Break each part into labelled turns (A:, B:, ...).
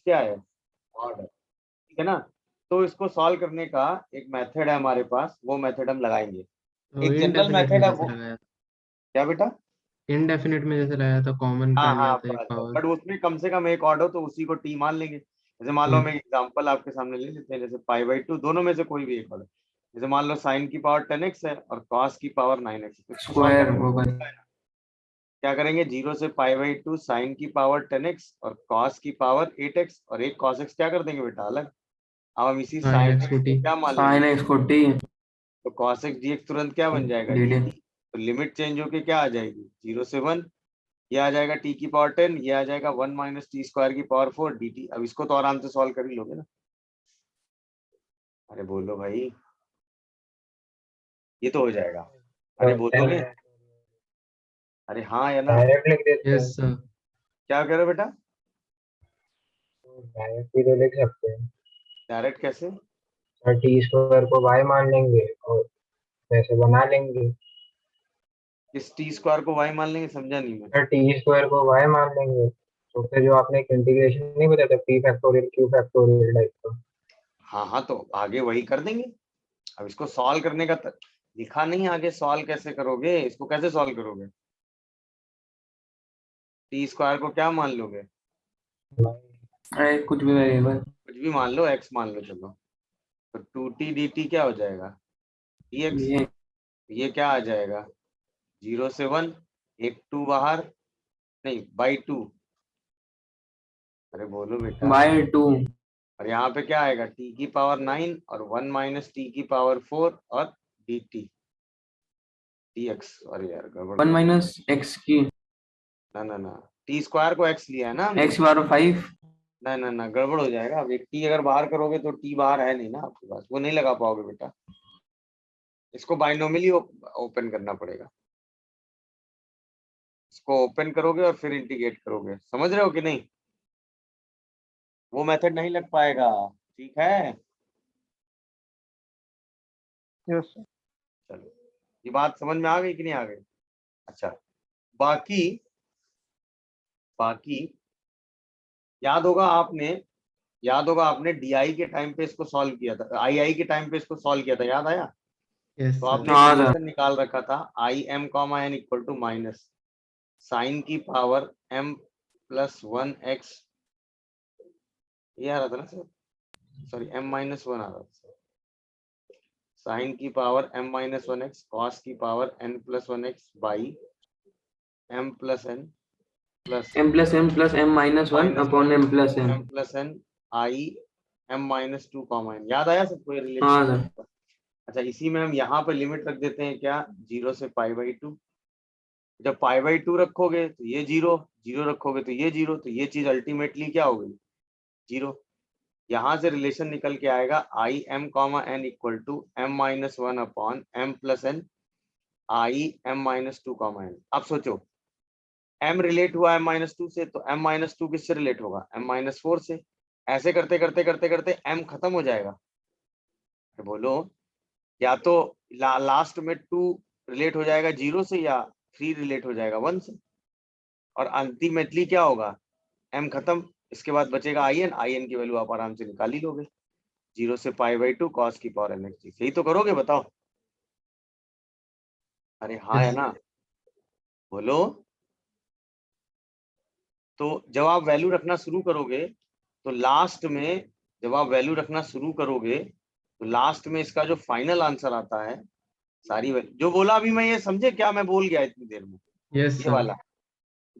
A: क्या है, ऑड है, ठीक है ना। तो इसको सॉल्व करने का एक मेथड है हमारे पास, वो मेथड हम लगाएंगे।
B: तो
A: एक जनरल
B: इनडेफिनेट में
A: मेथड है
B: जैसे
A: वो,
B: लगाया था,
A: क्या बेटा?
B: इनडेफिनेट में जैसे लगाया था, कॉमन
A: हाँ
B: कर लिया
A: हाँ
B: था एक
A: बस,
B: पावर।
A: बट उसमें कम से कम एक ऑर्डर हो तो उसी को टी मान लेंगे। जैसे मान लो हम एक एग्जांपल आपके सामने ले लेते हैं, जैसे पाई/2, दोनों में से कोई भी एक ऑर्डर। जैसे मान लो साइन की पावर 10x है और कॉस की पावर 9x, तो इसको सॉल्व
C: स्क्वायर
A: करना
C: होगा।
A: क्या करेंगे, 0 से पाई/2 साइन की पावर 10x और कॉस की पावर 8x, और एक cos x क्या कर देंगे बेटा अलग। अब हम इसी
B: साइन
A: साइन
B: एक्स
A: x
B: को
A: को
B: टी।
A: क्या मान लेंगे,
C: साइन एक्स को टी
A: तो cos x dx तुरंत क्या बन जाएगा,
C: डी।
A: dt। तो लिमिट चेंज होके क्या आ जाएगी, 0 से 1, ये आ जाएगा t की पावर 10, ये आ जाएगा 1 माइनस टी स्क्वायर की पावर 4 dt। अब इसको तो आराम से सॉल्व कर ही लोगे ना। अरे बोलो भाई, ये तो हो जाएगा।
D: तो
A: अरे बोलोगे, अरे हाँ या ना।
D: डायरेक्ट लिख देते
B: यस
D: हैं,
B: सर।
A: क्या कह रहे हो बेटा,
D: डायरेक्ट भी तो लिख सकते हैं।
A: डायरेक्ट कैसे?
D: सर टी स्क्वायर को वाई मान लेंगे और वैसे बना लेंगे।
A: इस टी स्क्वायर को y मान लेंगे, समझा नहीं मैं।
D: सर टी स्क्वायर को वाई मान लेंगे, तो फिर जो आपने एक इंटीग्रेशन नहीं बताया था, P factorial Q factorial type का।
A: हाँ हाँ, तो आगे वही कर देंगे। अब इसको सॉल्व करने का लिखा नहीं आगे, सॉल्व कैसे करोगे, इसको कैसे सॉल्व करोगे, टी स्क्वायर को क्या मान लोगे,
C: अरे कुछ भी वेरिएबल।
A: कुछ भी मान लो, x मान लो, चलो। तो 2t dt क्या हो जाएगा, dx।
C: ये
A: ये क्या आ जाएगा, 0 से 1, एक 2 बाहर, नहीं by 2। अरे बोलो बेटा,
C: बाय 2।
A: और यहाँ पे क्या आएगा, t की पावर 9 और 1 माइनस टी की पावर 4 और dt dx। अरे यार गड़बड़
C: 1
A: कर दी।
C: माइनस एक्स की
A: ना ना ना, टी स्क्वायर को x लिया है ना हमने।
C: एक्स बार 5।
A: ना ना ना, गड़बड़ हो जाएगा। अब एक टी अगर बाहर करोगे तो टी बाहर है नहीं ना आपके पास, वो नहीं लगा पाओगे बेटा। इसको बाइनोमियली ओपन करना पड़ेगा। इसको ओपन करोगे और फिर इंटीग्रेट करोगे, समझ रहे हो कि नहीं, वो मेथड नहीं लग पाएगा, ठीक है।
E: Yes sir.
A: चलो, ये बात समझ में आ गई कि नहीं आ गई। अच्छा, बाकी बाकी याद होगा आपने डीआई के टाइम पे इसको सॉल्व किया था, आई के टाइम पे इसको सॉल्व किया था, याद आया।
B: यस
A: तो
B: सर।
A: आपने एक
C: हाँ सर।
A: रिलेशन निकाल रखा था, I m comma n equal to minus sine की पावर m प्लस 1x, ये आ रहा था ना सर, सॉरी m-1 आ रहा था, साइन की पावर m-1x कॉस की power n+1x by m+n plus
C: m+m+m-1 upon m+n।
A: m+n I m-2 comma n। याद आया सबको ये
C: हाँ
A: रिलेशन।
C: सर।
A: अच्छा, इसी में हम यहाँ पर लिमिट रख देते हैं, क्या, 0 से पाई/2। जब पाई/2 रखोगे तो ये 0, 0 रखोगे तो ये 0, तो ये चीज अल्टीमेटली क्या हो गई, 0। यहाँ से रिलेशन निकल के आएगा I m comma n equal to m-1 upon m+n I m-2 comma n। अब सोचो, m रिलेट हुआ m-2 से, तो m-2 किससे रिलेट होगा, m-4 से। ऐसे करते करते करते करते m खत्म हो जाएगा। तो बोलो, या तो लास्ट में 2 रिलेट हो जाएगा 0 से, या 3 रिलेट हो जाएगा 1 से, और अल्टीमेटली क्या होगा, m खत्म। इसके बाद बचेगा आई एन की वैल्यू आप आराम से निकाल ही लोगे, 0 से पाई/2 कॉस की पावर nx। यही तो करोगे, बताओ। अरे हाँ या
B: यस।
A: ना, बोलो। तो जब आप वैल्यू रखना शुरू करोगे, तो लास्ट में जब आप वैल्यू रखना शुरू करोगे, तो लास्ट में इसका जो फाइनल आंसर आता है, सारी वैल्यू जो बोला अभी मैं, ये समझे क्या मैं बोल गया इतनी देर में,
B: यस
A: ये
B: सर।
A: वाला।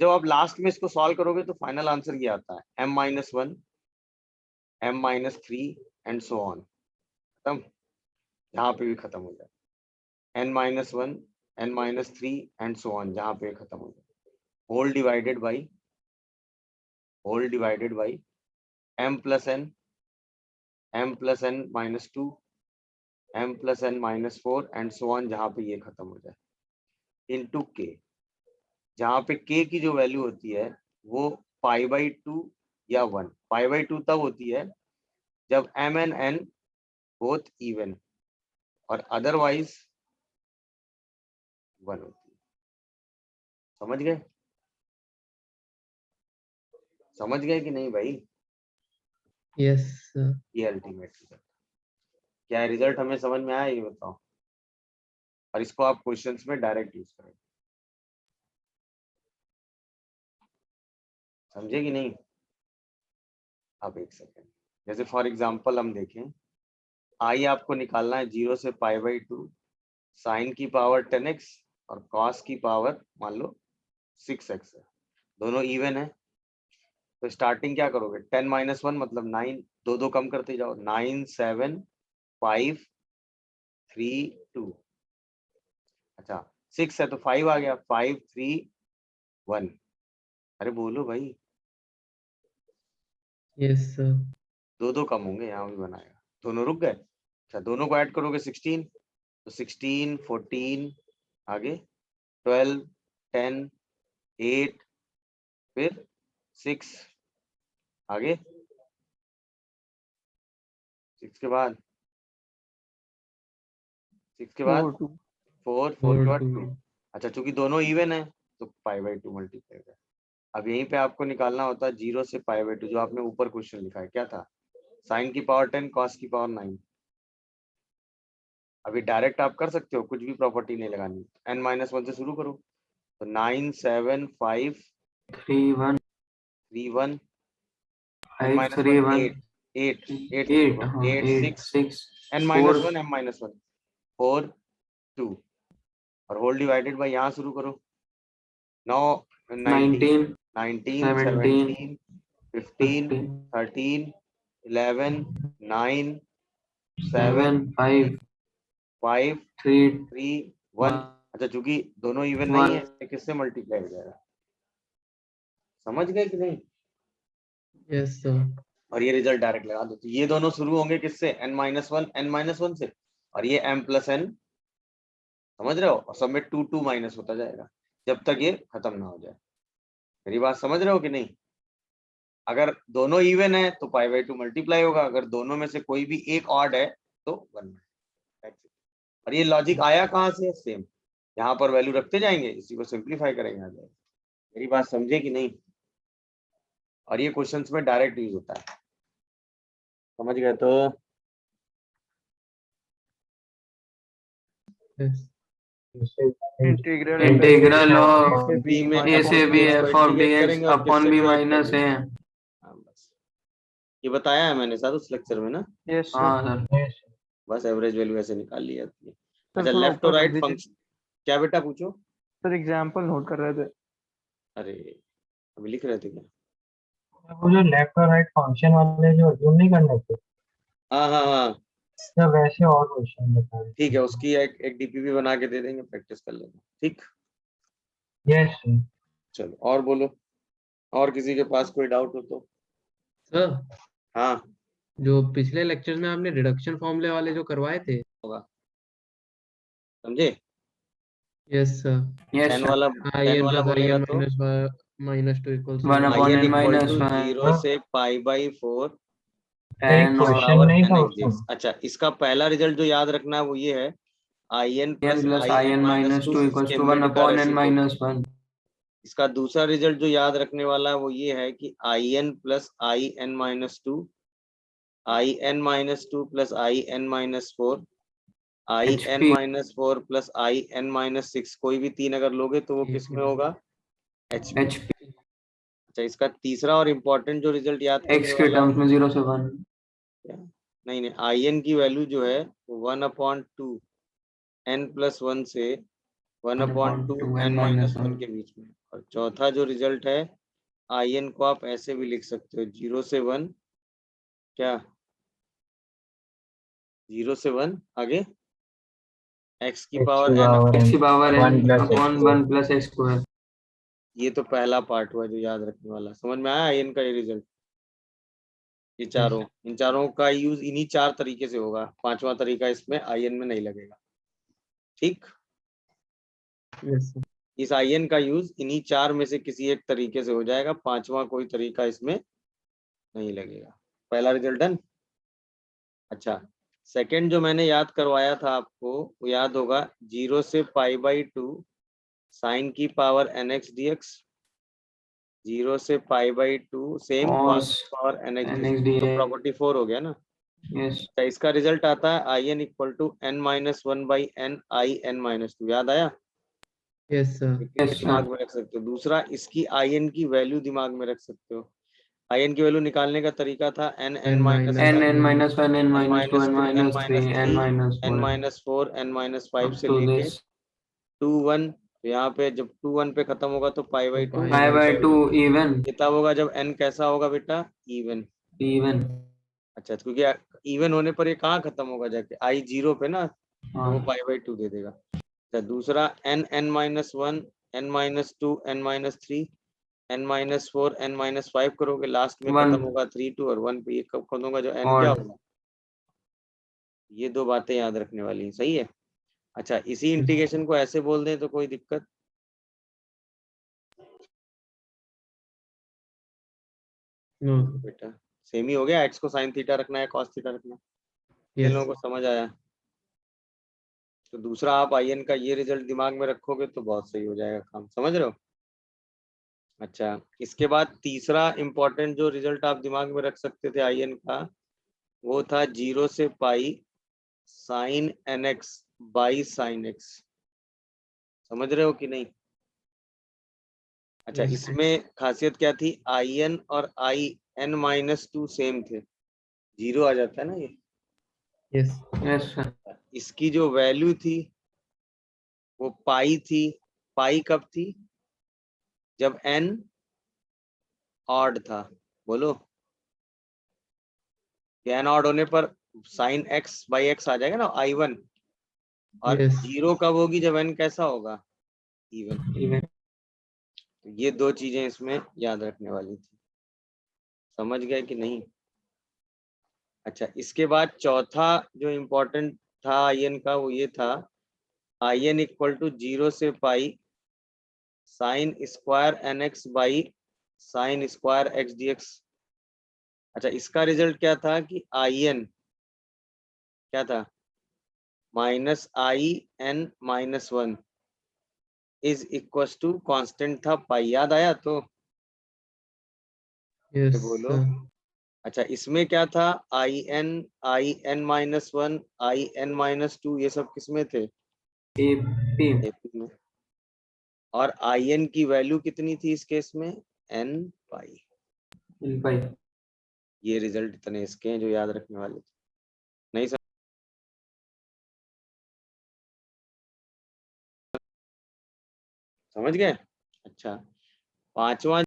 A: जब आप लास्ट में इसको सॉल्व करोगे तो फाइनल आंसर ये आता है, m-1 m-3 and so on, खत्म। यहाँ पे भी खत्म हो जाए, n-1 n-3 and so on, जहाँ पे खत्म हो जाए, whole divided by m+n m+n-2 m+n-4 and so on, जहाँ पे ये खत्म हो जाए, इनटू k, जहाँ पे k की जो वैल्यू होती है वो पाई/2 या 1। पाई/2 तब होती है जब m and n both even, और अदरवाइज 1 होती है। समझ गए, समझ गए कि नहीं भाई।
B: Yes sir.
A: ये अल्टीमेट रिजल्ट। क्या रिजल्ट हमें समझ में आया ये बताओ, और इसको आप क्वेश्चंस में डायरेक्ट यूज करें, समझे कि नहीं? अब एक सेकेंड, जैसे फॉर एग्जांपल हम देखें, आई आपको निकालना है 0 से π/2 साइन की पावर 10x और कॉस की पावर मान लो 6x है, दोनों इवन है। तो स्टार्टिंग क्या करोगे, 10 - 1 मतलब 9, दो दो कम करते जाओ, 9 7 5 3 2। अच्छा 6 है तो 5 आ गया, 5 3 1। अरे बोलो भाई,
B: यस सर।
A: दो दो कम होंगे, यहाँ भी बनाएगा, दोनों रुक गए। अच्छा दोनों को ऐड करोगे 16, तो 16 14 आगे 12 10 8 फिर 6 आगे 6 के बाद 6 के बाद 4 4 के बाद 2। अच्छा चूंकि दोनों इवन है तो π/2 मल्टीप्लाई कर। अब यहीं पे आपको निकालना होता है 0 से π/2, जो आपने ऊपर क्वेश्चन लिखा है, क्या था, साइन की पावर 10 कॉस की पावर 9। अभी डायरेक्ट आप कर सकते हो, कुछ भी प्रॉपर्टी नहीं लगानी, n-1 से शुरू करो, तो 9 7 5
C: 3 1
A: 3 1
C: 5 3 1
A: 8
C: 8
A: 6
C: 6
A: n-1
C: 4
A: m-1 4 2 और होल डिवाइडेड बाय यहाँ शुरू करो, 9 19 19
C: 17
A: 17 15
C: 15
A: 13 11 9 7
C: 7 5
A: 5
C: 3
A: 3 1। अच्छा चूंकि दोनों इवन नहीं है, इससे किससे मल्टीप्लाई हो जाएगा, समझ गए कि नहीं?
B: Yes sir.
A: और ये रिजल्ट डायरेक्ट लगा दो, तो ये दोनों शुरू होंगे किससे, n-1 से, और ये m+n, समझ रहे हो, और सब में 2 2 माइनस होता जाएगा जब तक ये खत्म ना हो जाए। मेरी बात समझ रहे हो कि नहीं? अगर दोनों इवन है तो π/2 मल्टीप्लाई होगा, अगर दोनों में से कोई भी एक ऑड है तो 1। और ये लॉजिक आया कहाँ से, सेम यहाँ पर वैल्यू रखते जाएंगे, इसी को सिंप्लीफाई करेंगे आ जाएगा। मेरी बात समझे कि नहीं? और ये क्वेश्चंस में डायरेक्ट यूज होता है, समझ गए? तो
B: यस।
C: इंटीग्रल ऑफ
A: बी में
C: a से b f of dx upon b minus a।
A: हाँ, बस ये बताया है मैंने सर उस लेक्चर में ना।
E: यस
C: हाँ सर।
A: बस एवरेज वैल्यू ऐसे निकाल ली जाती है।
E: सर
A: अच्छा
E: थोड़ा
A: लेफ्ट और
E: ऊपर कर
A: राइट
E: दीजिए
A: फंक्शन, क्या बेटा पूछो?
E: सर, एग्जांपल नोट कर रहे थे।
A: अरे अभी लिख रहे थे क्या?
D: वो जो लेफ्ट और राइट फंक्शन वाले जो अज्यूम नहीं करने थे,
A: हाँ हाँ हाँ
D: तो वैसे और क्वेश्चन बता रहे
A: ठीक है, उसकी एक डीपीपी बना के दे देंगे, प्रैक्टिस कर लेना, ठीक।
D: यस
A: चलो और बोलो, और किसी के पास कोई डाउट हो तो?
B: सर
A: हाँ
B: जो पिछले लेक्चर में आपने रिडक्शन फॉर्मूले वाले जो करवाए थे,
A: होगा, समझे?
B: Yes sir.
C: Yes
A: ten
C: sir.
A: वाला
B: IN
A: बोलेगा
B: + IN
A: तो
B: minus 2 =
C: 1
B: 1।
C: upon
A: IN
C: n minus
A: =
C: 1
A: 0 से π/4
D: एक
C: and
D: क्वेश्चन
A: पावर
D: नहीं था
A: nx
D: उसमें।
A: dx। अच्छा इसका पहला रिजल्ट जो याद रखना है वो ये है, IN
C: n
A: +
C: plus
A: IN
C: in minus
A: -
C: 2
A: 2
C: equals
A: इसके
C: to 1
A: मिड का
C: upon n
A: रेसिप्रोकल।
C: minus 1।
A: इसका दूसरा रिजल्ट जो याद रखने वाला है वो ये है कि IN + IN - 2 IN - 2 + IN - 4 IN - 4 + IN - 6, कोई भी तीन अगर लोगे तो वो किस में होगा, HP।
C: HP
A: अच्छा इसका तीसरा और इम्पोर्टेंट जो रिजल्ट याद करने
C: x के
A: वाला
C: टर्म्स में 0 से 1।
A: नहीं नहीं, IN की वैल्यू जो है 1/2 n + 1 से 1/2 n - 1 के बीच में। और चौथा जो रिजल्ट है, IN को आप ऐसे भी लिख सकते हो, 0 से 1, क्या 0 से 1 आगे x की पावर n
C: x की power n
D: 1 +
C: upon
D: x
C: 1 + x square.
A: ये तो पहला पार्ट हुआ जो याद रखने वाला। समझ में आया IN का ये रिजल्ट? ये चारों, इन चारों का यूज इन्हीं चार तरीके से होगा, पांचवा तरीका इसमें IN में नहीं लगेगा, ठीक।
B: Yes sir.
A: इस IN का यूज इन्हीं चार में से किसी एक तरीके से हो जाएगा, पांचवा कोई तरीका इसमें नहीं लगेगा। पहला रिजल्ट डन। अच्छा सेकंड जो मैंने याद करवाया था आपको वो याद होगा, 0 से π/2 साइन की पावर nx dx, 0 से पाई बाई 2 सेम
C: Cos
A: और NX
C: NX
A: तो
C: dx.
A: प्रॉपर्टी 4 हो गया ना।
C: Yes.
A: तो इसका रिजल्ट आता है IN equal to n-1/n IN-2। याद आया?
B: Yes sir.
A: ये
C: Yes,
A: दिमाग
C: sir.
A: में रख सकते हो। दूसरा, इसकी IN की वैल्यू दिमाग में रख सकते हो। IN की वैल्यू निकालने का तरीका था n
B: n
A: minus
B: minus
C: N
A: 1
C: n minus 1, n
A: n
C: minus 2,
A: minus
C: n
A: 2 n
C: minus 3,
A: minus
C: n
A: 3
C: minus
A: n
C: 4.
A: minus 4 n minus 5
C: Up
A: से
C: to
A: लेके
C: this
A: 2 1। तो यहाँ पे जब 2 1 पे खत्म होगा तो pi by 2।
B: pi
C: pi by 2 even.
A: ये तब होगा जब n कैसा होगा बेटा? इवन।
C: Even.
A: अच्छा, तो क्योंकि इवन होने पर ये कहाँ खत्म होगा जाके? I 0 पे ना, तो वो
C: हाँ.
A: पाई बाई 2 दे देगा। अच्छा, दूसरा n minus 1 n minus 2 n minus 3 n minus 4 n minus 5 करोगे, लास्ट में खत्म
C: 1
A: होगा 3 2 और 1 पे। ये कब खत्म होगा? जो n क्या
C: odd.
A: होगा? ये दो बातें याद रखने वाली हैं, सही है। अच्छा, इसी इंटीग्रेशन को ऐसे बोल दें तो कोई दिक्कत?
B: नो
A: बेटा सेम ही हो गया। x को sin थीटा रखना है, cos थीटा रखना है। इन
B: यस
A: लोगों को समझ आया? तो दूसरा, आप IN का ये रिजल्ट दिमाग में रखोगे तो बहुत सही हो जाएगा काम। समझ रहे हो? अच्छा, इसके बाद तीसरा इंपॉर्टेंट जो रिजल्ट आप दिमाग में रख सकते थे IN का, वो था 0 से पाई sin NX by sin X। समझ रहे हो कि नहीं? अच्छा,
B: Yes.
A: इसमें खासियत क्या थी? IN और IN-2 सेम थे, 0 आ जाता है ना ये।
B: Yes
C: Yes, sir.
A: इसकी जो वैल्यू थी वो पाई थी। पाई कब थी? जब n ऑड था। बोलो, n ऑड होने पर sin x बाई x आ जाएगा ना, I1। और
B: यस
A: 0 कब होगी? जब n कैसा होगा? इवन।
C: Even.
A: तो ये दो चीजें इसमें याद रखने वाली थी। समझ गए कि नहीं? अच्छा, इसके बाद चौथा जो इम्पोर्टेंट था IN का, वो ये था IN इक्वल टू 0 से pi sine square NX by sine square x dx। अच्छा, इसका रिजल्ट क्या था कि IN क्या था? -IN-1 is equal to constant था पाई। याद आया? तो ये
B: यस
A: बोलो। अच्छा, इसमें क्या था? IN-1 IN-2 ये सब किसमें थे?
C: P. P.
A: AP में। और IN की वैल्यू कितनी थी इस केस में? n pi.
C: In pi.
A: ये रिजल्ट इतने इसके हैं जो याद रखने वाले थे। नहीं समझ गए? अच्छा, पांचवा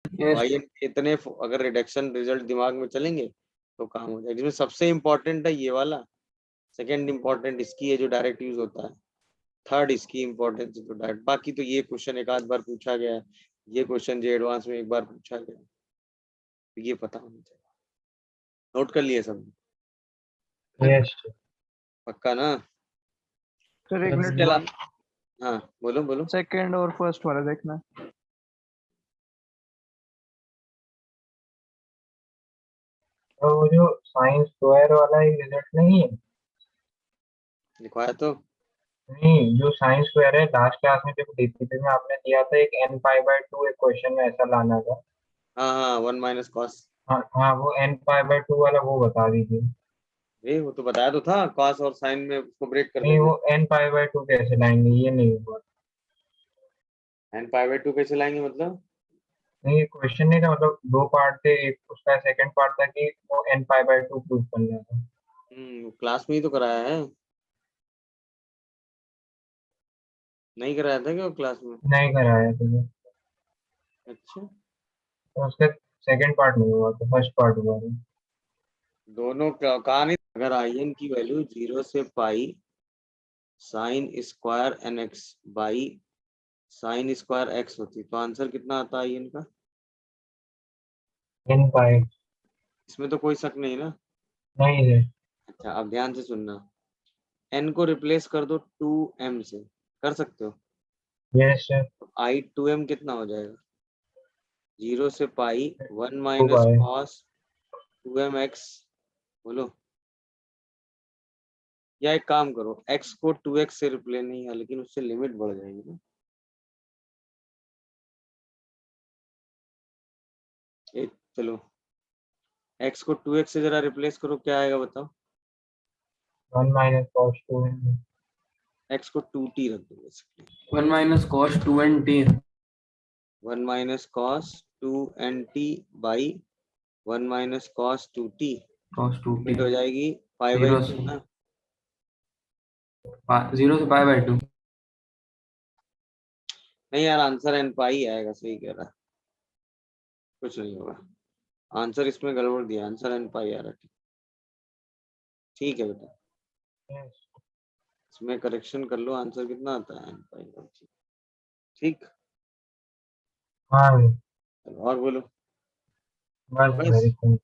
C: Yes.
A: वाई एन के इतने अगर रिडक्शन रिजल्ट दिमाग में चलेंगे तो काम हो जाएगा। जिसमें सबसे इम्पोर्टेंट है ये वाला, सेकंड इम्पोर्टेंट इसकी है जो डायरेक्ट यूज होता है, थर्ड इसकी इम्पोर्टेंस है जो डायरेक्ट। बाकी तो ये क्वेश्चन एक आध बार पूछा गया है, ये क्वेश्चन जो एडवांस में एक बार पूछा गया है, तो ये पता होना चाहिए। नोट कर लिए सब?
D: यस
A: पक्का ना?
E: सर एक
B: बस
E: मिनट
A: चला। हाँ बोलो बोलो।
E: सेकंड और फर्स्ट वाला देखना है।
D: तो वो जो साइन स्क्वायर वाला एक रिजल्ट नहीं है,
A: लिखवाया तो?
D: नहीं जो साइन स्क्वायर है लास्ट क्लास में जब डीपीपी में आपने दिया था एक n पाई बाय 2 एक क्वेश्चन में ऐसा लाना था।
A: हाँ हाँ 1 माइनस कॉस।
D: हाँ हाँ वो n पाई बाय 2 वाला वो बता दीजिए।
A: वो तो बताया तो था, कॉस और साइन में उसको ब्रेक कर
D: नहीं
A: देंगे।
D: वो n पाई बाय 2 कैसे लाएंगे ये नहीं हुआ।
A: एन पाई बाय 2 कैसे लाएंगे मतलब?
D: नहीं ये क्वेश्चन नहीं था, मतलब दो पार्ट थे, एक उसका सेकंड पार्ट था कि वो n पाई बाय 2 प्रूव करना था।
A: क्लास में ही तो कराया है, नहीं कराया था क्या वो क्लास में?
D: नहीं कराया तुमने,
A: अच्छा,
D: तो उसका सेकंड पार्ट नहीं हुआ तो फर्स्ट पार्ट हुआ था।
A: दोनों कहा नहीं? अगर आई एन की वैल्यू 0 से pi sine square n x by sine square x होती तो आंसर कितना आता आई एन का?
D: n पाई
A: इसमें तो कोई शक नहीं ना?
D: नहीं है।
A: अच्छा अब ध्यान से सुनना, n को रिप्लेस कर दो 2m से, कर सकते हो?
D: Yes sir.
A: आई 2m कितना हो जाएगा? 0 से पाई 1
D: 2
A: minus
D: pi
A: cos 2m x. बोलो, या एक काम करो, x को 2x से रिप्लेस नहीं है, लेकिन उससे लिमिट बढ़ जाएगी ना। एक चलो x को 2x से जरा रिप्लेस करो, क्या आएगा बताओ?
D: 1 माइनस कॉस 2 है।
A: x को 2t रख दो basically.
C: 1 minus cos 2nt
A: 1 minus cos 2nt by 1 minus cos 2t,
C: cos
A: limit
C: 2t
A: हो जाएगी पाई बाई
C: 0
A: 2
C: से
A: ना।
C: 0 से pi by 2
A: नहीं यार, आंसर एन पाई आएगा, सही कह रहा है, कुछ नहीं होगा। आंसर इसमें गड़बड़ दिया, आंसर एन पाई आ रहा है। ठीक है बेटा,
D: यस
A: इसमें करेक्शन कर लो, आंसर कितना आता है एन पाई। ठीक,
D: हाँ
A: चलो और बोलो।
D: बस
A: बस
D: वेरी गुड।